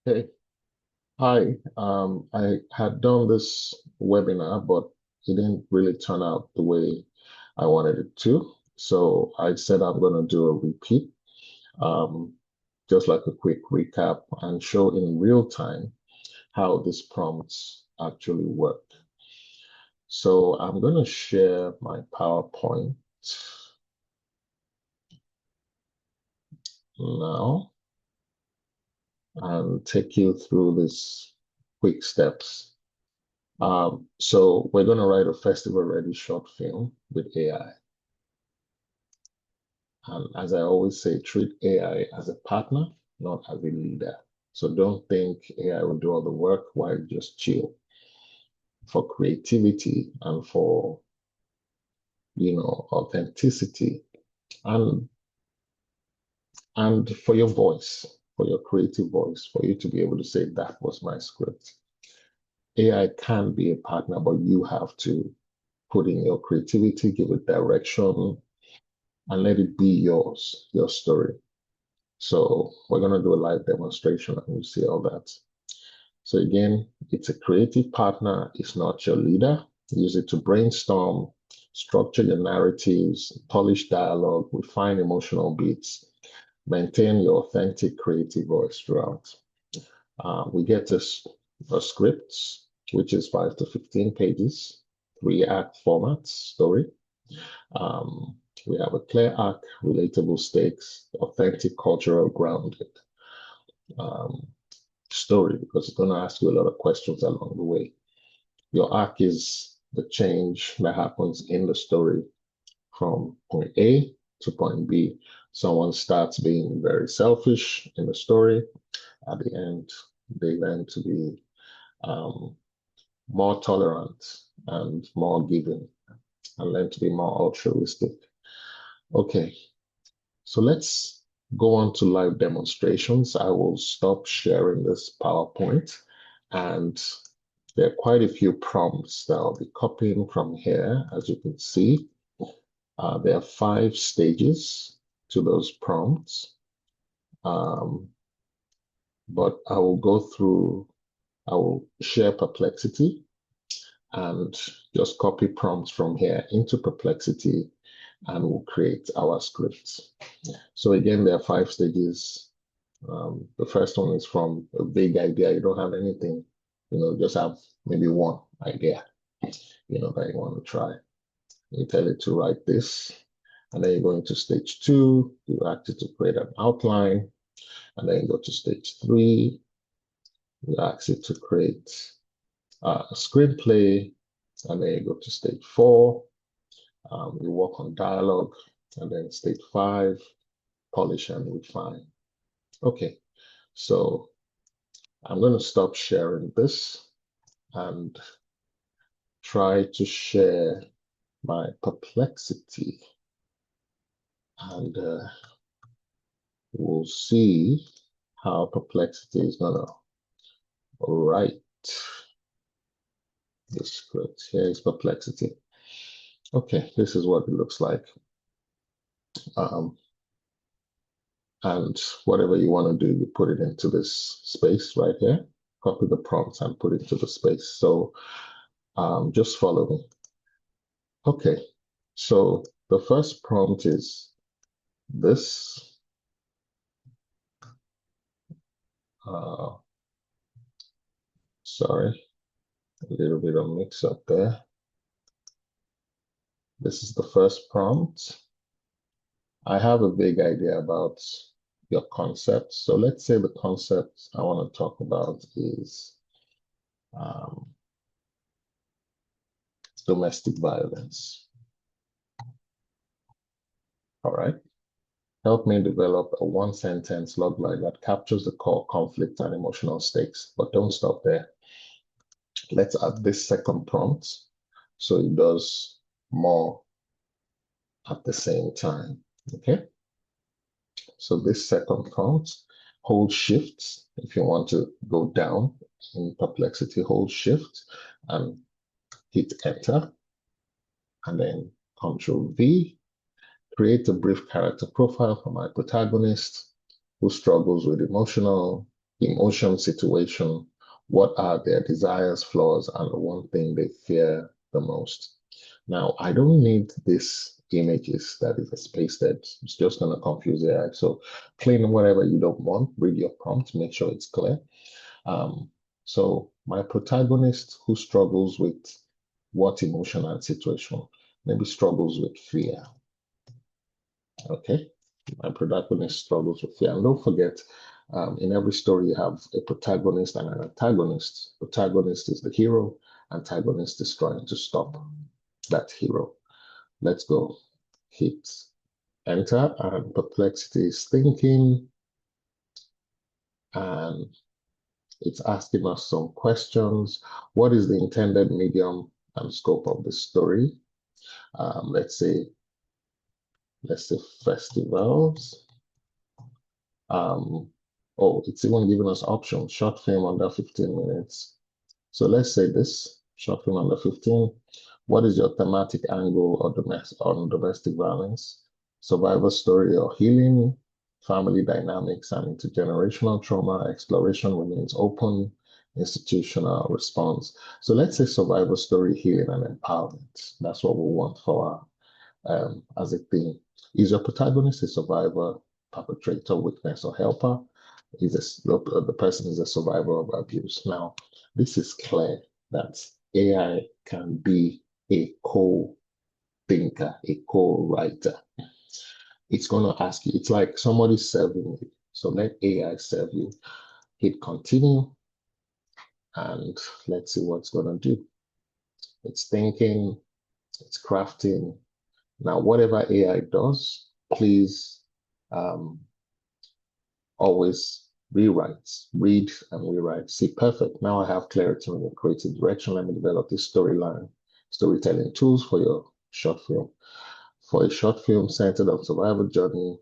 Hey, hi. I had done this webinar, but it didn't really turn out the way I wanted it to. So I said I'm going to do a repeat, um, just like a quick recap and show in real time how these prompts actually work. So I'm going to share my PowerPoint now and take you through these quick steps. So we're going to write a festival-ready short film with AI. And as I always say, treat AI as a partner, not as a leader. So don't think AI will do all the work while you just chill. For creativity and for, authenticity and for your voice, for your creative voice, for you to be able to say that was my script. AI can be a partner, but you have to put in your creativity, give it direction, and let it be yours, your story. So we're going to do a live demonstration and you see all that. So again, it's a creative partner. It's not your leader. Use it to brainstorm, structure your narratives, polish dialogue, refine emotional beats, maintain your authentic creative voice throughout. We get a script, which is 5 to 15 pages, 3-act format story. Um, we have a clear arc, relatable stakes, authentic, cultural, grounded um, story because it's going to ask you a lot of questions along the way. Your arc is the change that happens in the story from point A to point B. Someone starts being very selfish in the story. At the end, they learn to be um, more tolerant and more giving and learn to be more altruistic. Okay, so let's go on to live demonstrations. I will stop sharing this PowerPoint and there are quite a few prompts that I'll be copying from here, as you can see. There are 5 stages to those prompts, um, but I will share Perplexity and just copy prompts from here into Perplexity and we'll create our scripts. So again, there are 5 stages. The first one is from a big idea. You don't have anything, just have maybe one idea, that you want to try. You tell it to write this, and then you go into stage 2, you ask it to create an outline, and then you go to stage 3, you ask it to create a screenplay, and then you go to stage 4, you work on dialogue, and then stage 5, polish and refine. Okay, so I'm going to stop sharing this and try to share my Perplexity, and we'll see how Perplexity is going to write the script. Here is Perplexity. Okay, this is what it looks like. Um, and whatever you want to do, you put it into this space right here. Copy the prompts and put it into the space. So just follow me. Okay, so the first prompt is this. Uh, sorry, a little bit of mix up there. This is the first prompt. I have a big idea about your concept. So let's say the concept I want to talk about is um, domestic violence. All right. Help me develop a 1-sentence logline that captures the core conflict and emotional stakes. But don't stop there. Let's add this second prompt so it does more at the same time. Okay. So this second prompt, hold shift. If you want to go down in Perplexity, hold shift and hit enter, and then Control V. Create a brief character profile for my protagonist who struggles with emotional emotion, situation, what are their desires, flaws, and the one thing they fear the most. Now, I don't need this images that is pasted. It's just going to confuse AI. So clean whatever you don't want, read your prompt, make sure it's clear. So my protagonist who struggles with what emotion and situation, maybe struggles with fear. Okay, my protagonist struggles with fear. And don't forget, in every story, you have a protagonist and an antagonist. Protagonist is the hero, antagonist is trying to stop that hero. Let's go. Hit enter, and perplexity is thinking, and it's asking us some questions. What is the intended medium and scope of the story? Let's say festivals. Oh, it's even giving us options, short film under 15 minutes. So let's say this, short film under 15. What is your thematic angle on domestic violence, survival story or healing, family dynamics and intergenerational trauma, exploration remains open, institutional response. So let's say survival story, healing and empowerment. That's what we want for as a theme. Is your protagonist a survivor, perpetrator, witness, or helper? The person is a survivor of abuse? Now, this is clear that AI can be a co-thinker, a co-writer. It's going to ask you, it's like somebody serving you. So let AI serve you. Hit continue, and let's see what's going to do. It's thinking, it's crafting. Now, whatever AI does, please always rewrite, read and rewrite. See, perfect. Now I have clarity on your creative direction. Let me develop this storytelling tools for your short film. For a short film centered on survival journey,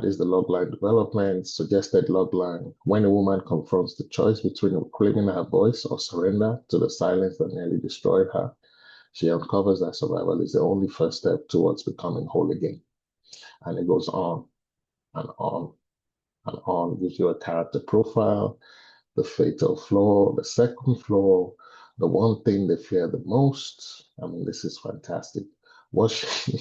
this is the logline development, suggested logline. When a woman confronts the choice between reclaiming her voice or surrender to the silence that nearly destroyed her, she uncovers that survival is the only first step towards becoming whole again. And it goes on and on and on, gives you a character profile, the fatal flaw, the second flaw, the one thing they fear the most. I mean, this is fantastic. What she,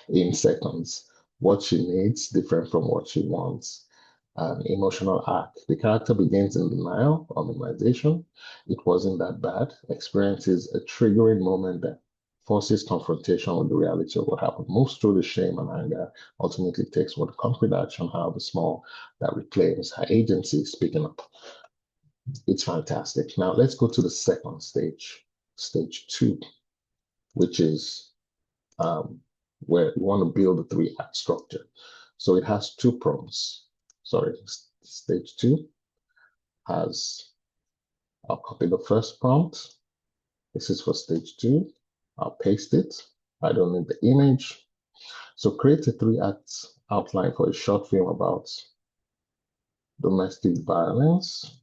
in seconds, what she needs, different from what she wants. An emotional arc. The character begins in denial or minimization. It wasn't that bad. Experiences a triggering moment that forces confrontation with the reality of what happened. Moves through the shame and anger, ultimately takes one concrete action, however small, that reclaims her agency, speaking up. It's fantastic. Now let's go to the second stage, stage 2, which is where we want to build a 3-act structure. So it has 2 prompts. Sorry, stage 2 has, I'll copy the first prompt. This is for stage 2. I'll paste it. I don't need the image. So create a 3-act outline for a short film about domestic violence,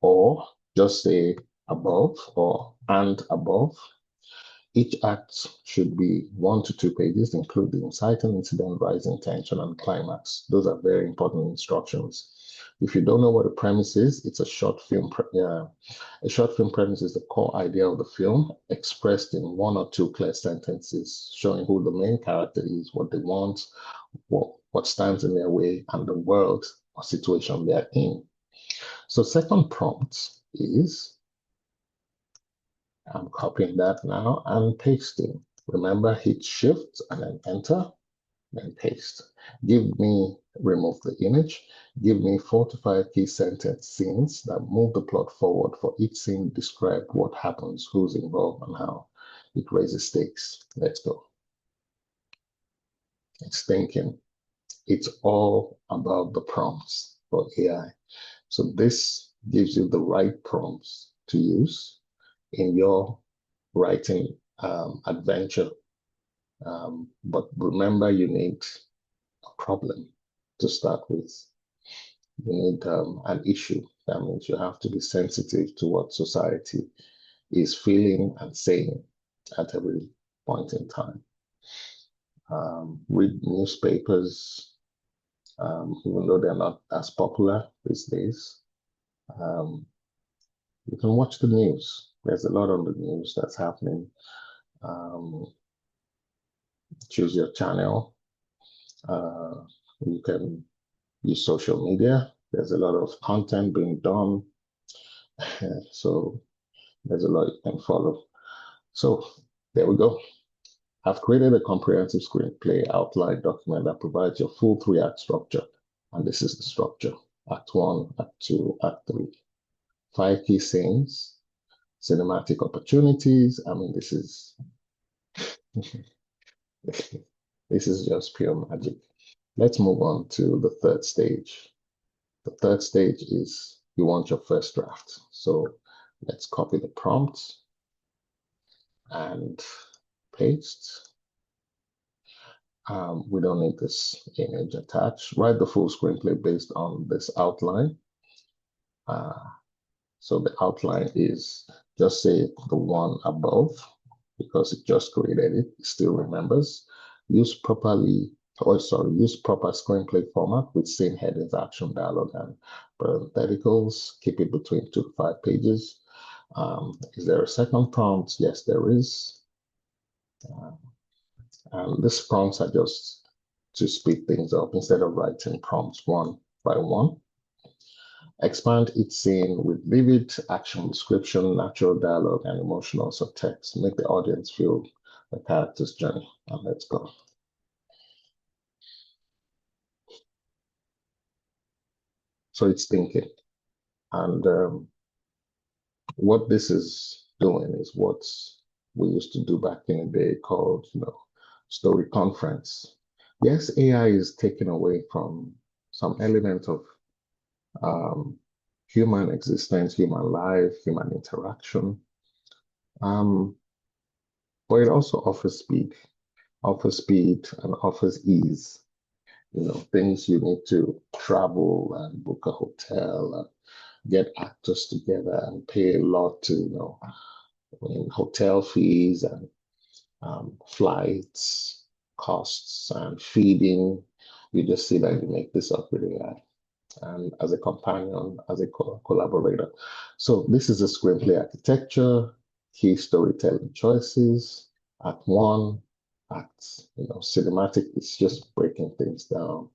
or just say above or and above. Each act should be 1 to 2 pages, include the inciting incident, rising tension, and climax. Those are very important instructions. If you don't know what a premise is, it's a short film. A short film premise is the core idea of the film, expressed in 1 or 2 clear sentences, showing who the main character is, what they want, what stands in their way, and the world or situation they're in. So second prompt is, I'm copying that now and pasting. Remember, hit shift and then enter, then paste. Remove the image, give me 4 to 5 key sentence scenes that move the plot forward. For each scene, describe what happens, who's involved, and how. It raises stakes. Let's go. It's thinking. It's all about the prompts for AI. So this gives you the right prompts to use in your writing adventure. But remember, you need a problem to start with. You need an issue. That means you have to be sensitive to what society is feeling and saying at every point in time. Read newspapers, even though they're not as popular these days. You can watch the news. There's a lot on the news that's happening. Choose your channel. You can use social media. There's a lot of content being done. So there's a lot you can follow. So there we go. I've created a comprehensive screenplay outline document that provides your full 3-act structure. And this is the structure. Act 1, Act 2, Act 3. 5 key scenes, cinematic opportunities. I mean, this is this is just pure magic. Let's move on to the third stage. The third stage is you want your first draft. So let's copy the prompt and paste. We don't need this image attached. Write the full screenplay based on this outline. So the outline is just say the one above because it just created it. It still remembers. Use proper screenplay format with same headings, action, dialogue, and parentheticals. Keep it between 2 to 5 pages. Is there a second prompt? Yes, there is. And these prompts are just to speed things up instead of writing prompts one by one. Expand each scene with vivid action description, natural dialogue, and emotional subtext. Make the audience feel the character's journey. And let's go. So it's thinking. And what this is doing is what we used to do back in the day called, story conference. Yes, AI is taking away from some element of human existence, human life, human interaction. But it also offers speed and offers ease. Things you need to travel and book a hotel and get actors together and pay a lot to, hotel fees and flights, costs, and feeding. You just see that you make this up with AI and as a companion, as a collaborator. So this is a screenplay architecture, key storytelling choices, act 1, act, cinematic, it's just breaking things down,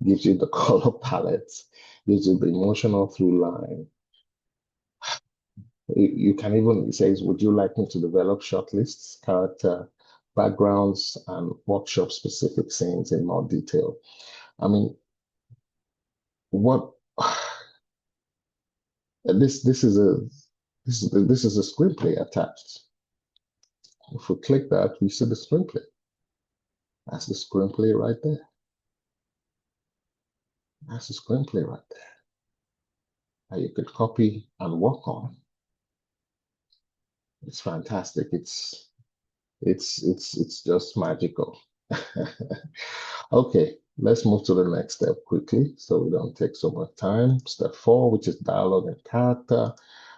gives you the color palette, gives you the emotional through line. You can even, it says, would you like me to develop shortlists, character backgrounds, and workshop specific scenes in more detail? I mean, what this is a screenplay attached. If we click that, we see the screenplay. That's the screenplay right there. That's the screenplay right there. That you could copy and work on. It's fantastic. It's just magical. Okay, let's move to the next step quickly so we don't take so much time. Step 4, which is dialogue and character.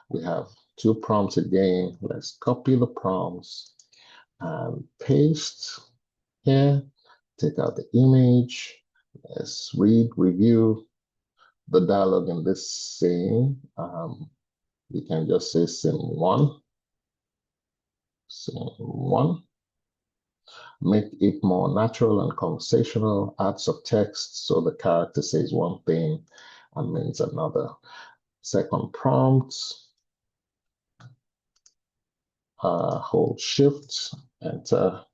We have 2 prompts again. Let's copy the prompts and paste here. Take out the image. Let's review the dialogue in this scene. You can just say scene 1. Scene 1. Make it more natural and conversational. Add subtext so the character says one thing and means another. Second prompt. Hold Shift, Enter,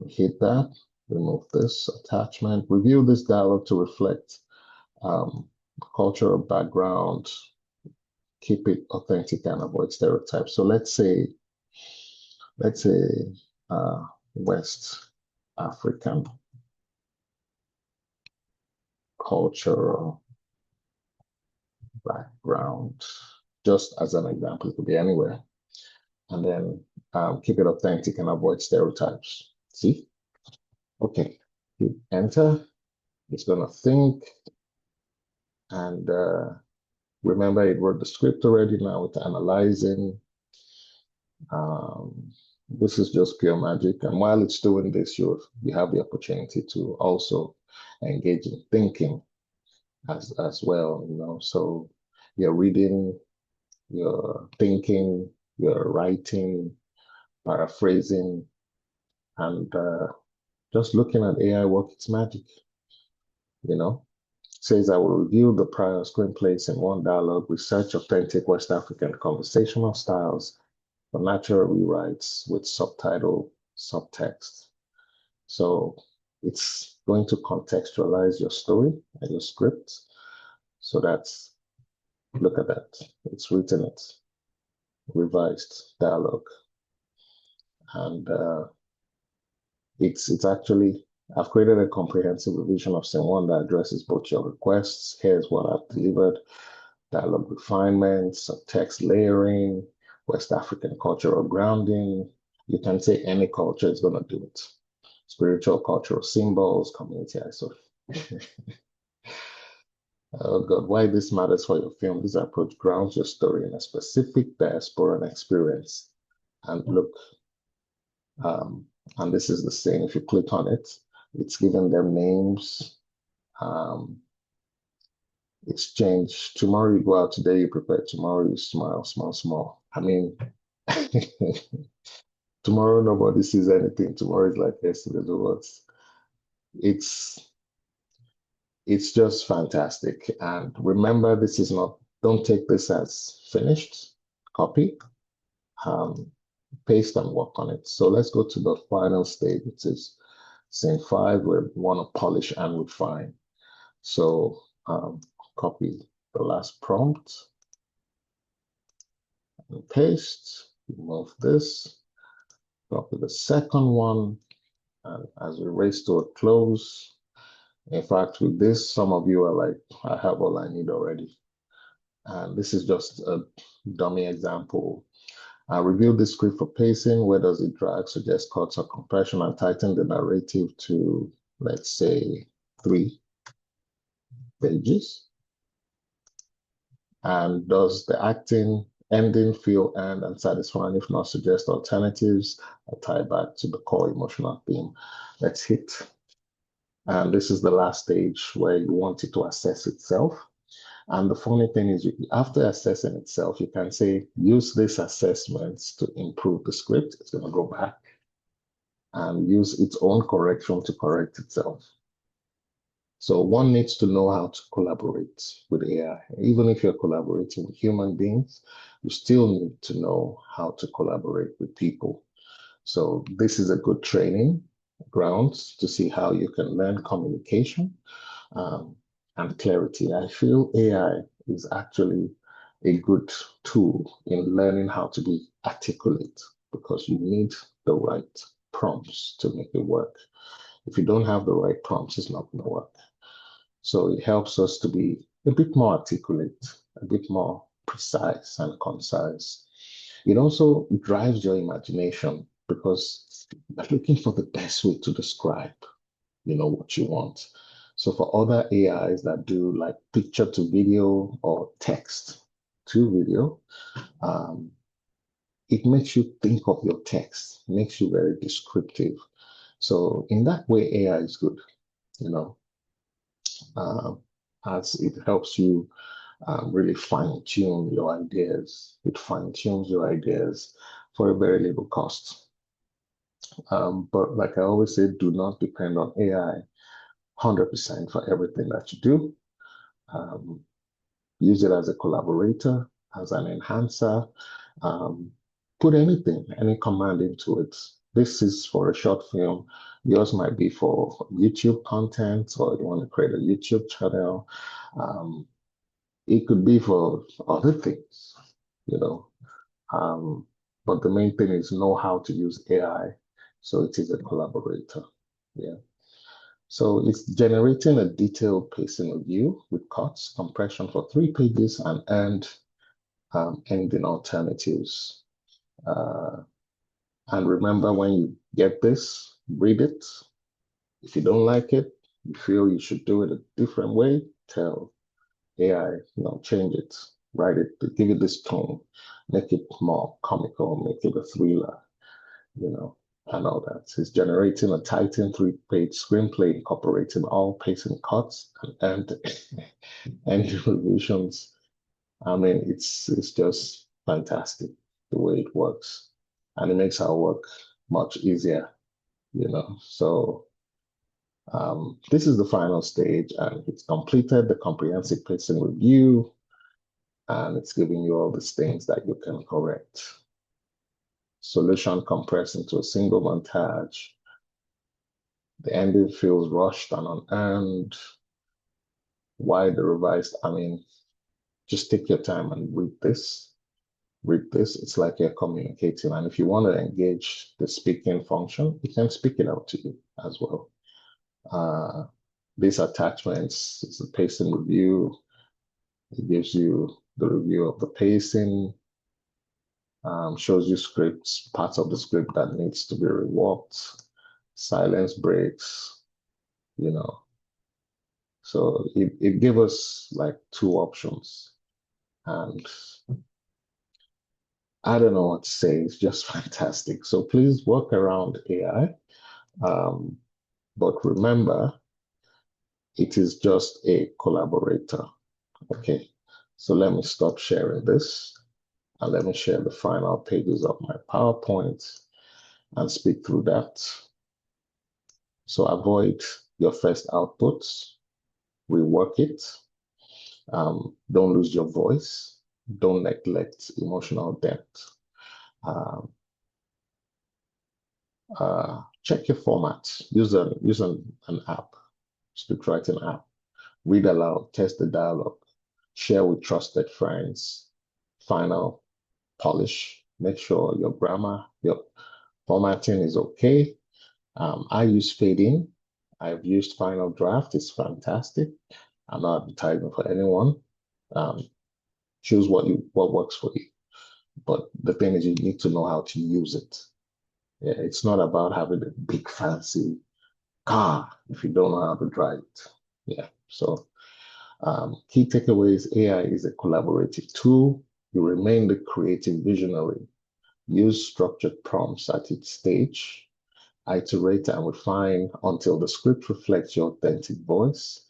hit that. Remove this attachment. Review this dialogue to reflect cultural background. Keep it authentic and avoid stereotypes. So let's say West African cultural background, just as an example, it could be anywhere. And then keep it authentic and avoid stereotypes. See? Okay, hit enter. It's gonna think. And remember, it wrote the script already. Now it's analyzing. This is just pure magic. And while it's doing this, you have the opportunity to also engage in thinking as well, you know. So you're reading, you're thinking, you're writing, paraphrasing, and just looking at AI work its magic, you know. Says I will review the prior screenplays in one dialogue, research authentic West African conversational styles for natural rewrites with subtitle, subtext. So it's going to contextualize your story and your script. So that's, look at that. It's written it, revised dialogue. And it's actually, I've created a comprehensive revision of scene one that addresses both your requests. Here's what I've delivered: dialogue refinement, subtext layering, West African cultural grounding. You can say any culture is going to do it. Spiritual cultural symbols, community isolation. Oh God, why this matters for your film? This approach grounds your story in a specific diasporan experience. And look, and this is the same. If you click on it, it's giving them names. It's changed. Tomorrow you go out, today you prepare, tomorrow you smile, smile, small. I mean, tomorrow nobody sees anything. Tomorrow is like yesterday. It's it's just fantastic. And remember, this is not, don't take this as finished. Copy, paste and work on it. So let's go to the final stage, which is scene 5, where we want to polish and refine. So copy the last prompt and paste, remove this, copy the second one, and as we race to a close, in fact, with this, some of you are like, I have all I need already. And this is just a dummy example. I reviewed the script for pacing. Where does it drag, suggest cuts or compression, and tighten the narrative to, let's say, 3 pages? And does the acting ending feel earned and satisfying? If not, suggest alternatives or tie back to the core emotional theme. Let's hit. And this is the last stage where you want it to assess itself. And the funny thing is, after assessing itself, you can say, use these assessments to improve the script. It's going to go back and use its own correction to correct itself. So one needs to know how to collaborate with AI. Even if you're collaborating with human beings, you still need to know how to collaborate with people. So this is a good training ground to see how you can learn communication and clarity. I feel AI is actually a good tool in learning how to be articulate, because you need the right prompts to make it work. If you don't have the right prompts, it's not going to work. So it helps us to be a bit more articulate, a bit more precise and concise. It also drives your imagination, because you're looking for the best way to describe, what you want. So for other AIs that do like picture to video or text to video, it makes you think of your text, makes you very descriptive. So in that way, AI is good, as it helps you really fine tune your ideas. It fine tunes your ideas for a very little cost. But like I always say, do not depend on AI 100% for everything that you do. Use it as a collaborator, as an enhancer. Put any command into it. This is for a short film. Yours might be for YouTube content, or you want to create a YouTube channel. It could be for other things, but the main thing is know how to use AI, so it is a collaborator. Yeah. So it's generating a detailed pacing review with cuts, compression for 3 pages, and ending alternatives. And remember, when you get this, read it. If you don't like it, you feel you should do it a different way, tell AI, change it, write it, give it this tone, make it more comical, make it a thriller, and all that. He's generating a Titan 3-page screenplay incorporating all pacing cuts and and revisions. I mean, it's just fantastic the way it works, and it makes our work much easier, So this is the final stage, and it's completed the comprehensive pacing review, and it's giving you all these things that you can correct. Solution compressed into a single montage. The ending feels rushed and unearned. Why the revised? I mean, just take your time and read this. Read this. It's like you're communicating. And if you want to engage the speaking function, you can speak it out to you as well. These attachments, it's a pacing review. It gives you the review of the pacing, shows you scripts, parts of the script that needs to be reworked, silence breaks, So it gave us like 2 options. And I don't know what to say. It's just fantastic. So please work around AI. But remember, it is just a collaborator. Okay. So let me stop sharing this. And let me share the final pages of my PowerPoint and speak through that. So avoid your first outputs, rework it. Don't lose your voice. Don't neglect emotional depth. Check your format. Use an app, scriptwriting app. Read aloud, test the dialogue, share with trusted friends. Final polish. Make sure your grammar, your formatting is okay. I use fading. I've used Final Draft. It's fantastic. I'm not advertising for anyone. Choose what works for you. But the thing is, you need to know how to use it. Yeah, it's not about having a big fancy car if you don't know how to drive it. Yeah. So key takeaways: AI is a collaborative tool. You remain the creative visionary. Use structured prompts at each stage. Iterate and refine until the script reflects your authentic voice.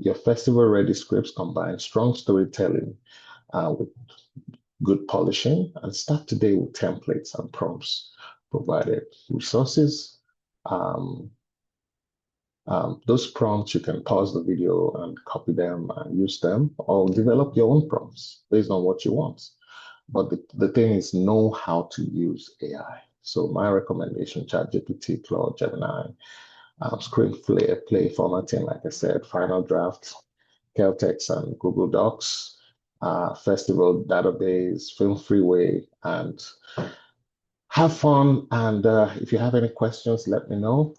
Your festival-ready scripts combine strong storytelling with good polishing, and start today with templates and prompts provided. Resources. Those prompts, you can pause the video and copy them and use them, or develop your own prompts based on what you want. But the thing is, know how to use AI. So my recommendation: ChatGPT, Claude, Gemini, screenplay formatting, like I said, Final Draft, Caltex and Google Docs, Festival Database, Film Freeway, and have fun. And if you have any questions, let me know.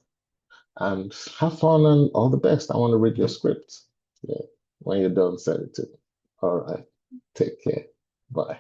And have fun and all the best. I want to read your script. Yeah. When you're done, send it to me. All right. Take care. Bye.